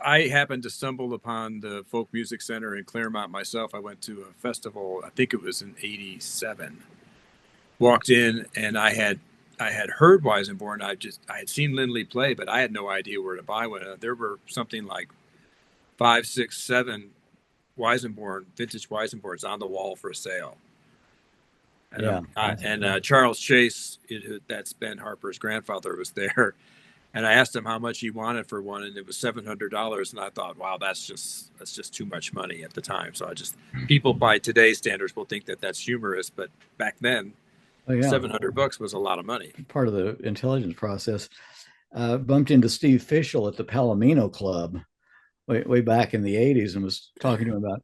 I happened to stumble upon the Folk Music Center in Claremont myself. I went to a festival, I think it was in '87. Walked in and I had heard Weisenborn. I had seen Lindley play, but I had no idea where to buy one. There were something like five, six, seven Weisenborn vintage Weisenborns on the wall for sale. And Yeah. Charles Chase, that's Ben Harper's grandfather, was there. And I asked him how much he wanted for one, and it was $700. And I thought, wow, that's just too much money at the time. So people by today's standards will think that that's humorous, but back then, Oh yeah. $700 was a lot of money. Part of the intelligence process. Bumped into Steve Fishel at the Palomino Club way back in the '80s and was talking to him about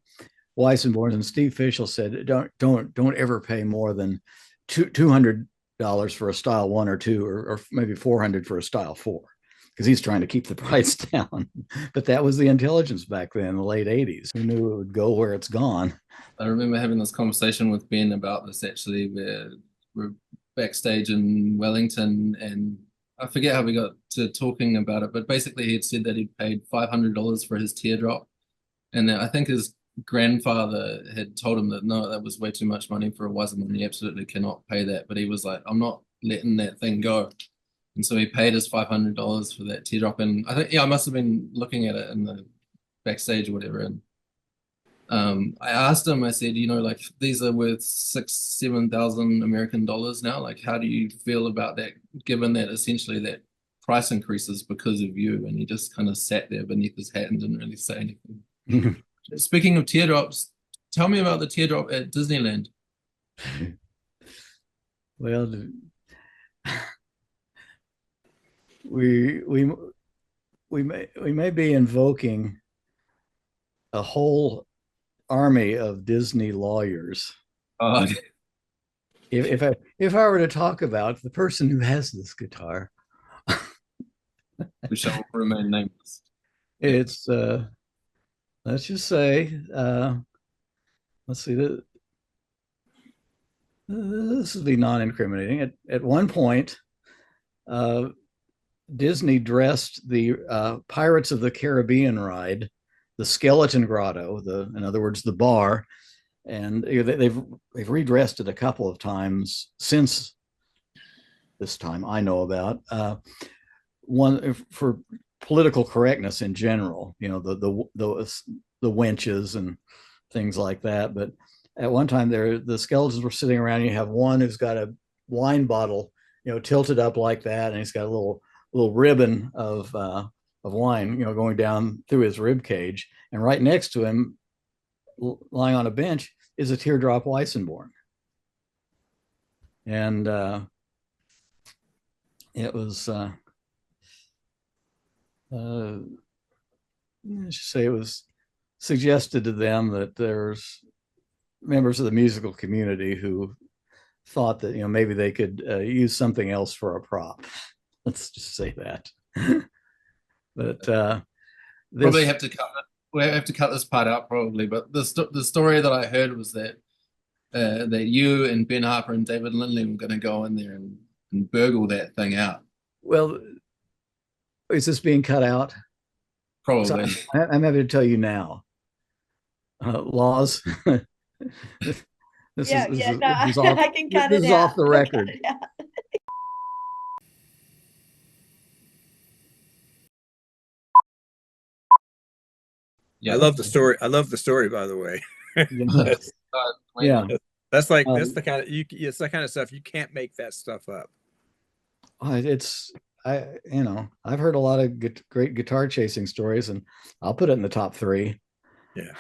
Weissenborn. And Steve Fishel said, "Don't ever pay more than $200 for a style one or two, or maybe 400 for a style four." Because he's trying to keep the price down. But that was the intelligence back then in the late '80s. Who knew it would go where it's gone? I remember having this conversation with Ben about this actually, where we're backstage in Wellington, and I forget how we got to talking about it, but basically he had said that he'd paid $500 for his teardrop, and that I think his grandfather had told him that no, that was way too much money for a Wasserman. He absolutely cannot pay that, but he was like, I'm not letting that thing go. And so he paid his $500 for that teardrop, and I think I must have been looking at it in the backstage or whatever, and I asked him, I said, like these are worth 7,000 American dollars now. Like, how do you feel about that, given that essentially that price increases because of you? And he just kind of sat there beneath his hat and didn't really say anything. Speaking of teardrops, tell me about the teardrop at Disneyland. Well, we may be invoking a whole army of Disney lawyers. Uh, If I were to talk about the person who has this guitar, we shall remain nameless. it's let's just say let's see, this would be non-incriminating. At one point, Disney dressed the Pirates of the Caribbean ride, the Skeleton Grotto, in other words, the bar, and they've redressed it a couple of times since this time I know about. One for political correctness in general, the wenches and things like that. But at one time, the skeletons were sitting around. And you have one who's got a wine bottle, tilted up like that, and he's got a little ribbon of wine, going down through his rib cage, and right next to him, lying on a bench, is a teardrop Weissenborn. And it was, let's just say, it was suggested to them that there's members of the musical community who thought that maybe they could use something else for a prop. Let's just say that. But Probably have to cut it. We have to cut this part out probably. But the story that I heard was that that you and Ben Harper and David Lindley were going to go in there and burgle that thing out. Well, is this being cut out? Probably. So I'm happy to tell you now. Laws. this Yeah, is, yeah, this no, is off, I can cut this it is out. off the I'll cut record. it out. Yeah. I love the story. I love the story, by the way. Yeah. That's the kind of it's the kind of stuff you can't make that stuff up. It's I've heard a lot of great guitar chasing stories, and I'll put it in the top three. Yeah.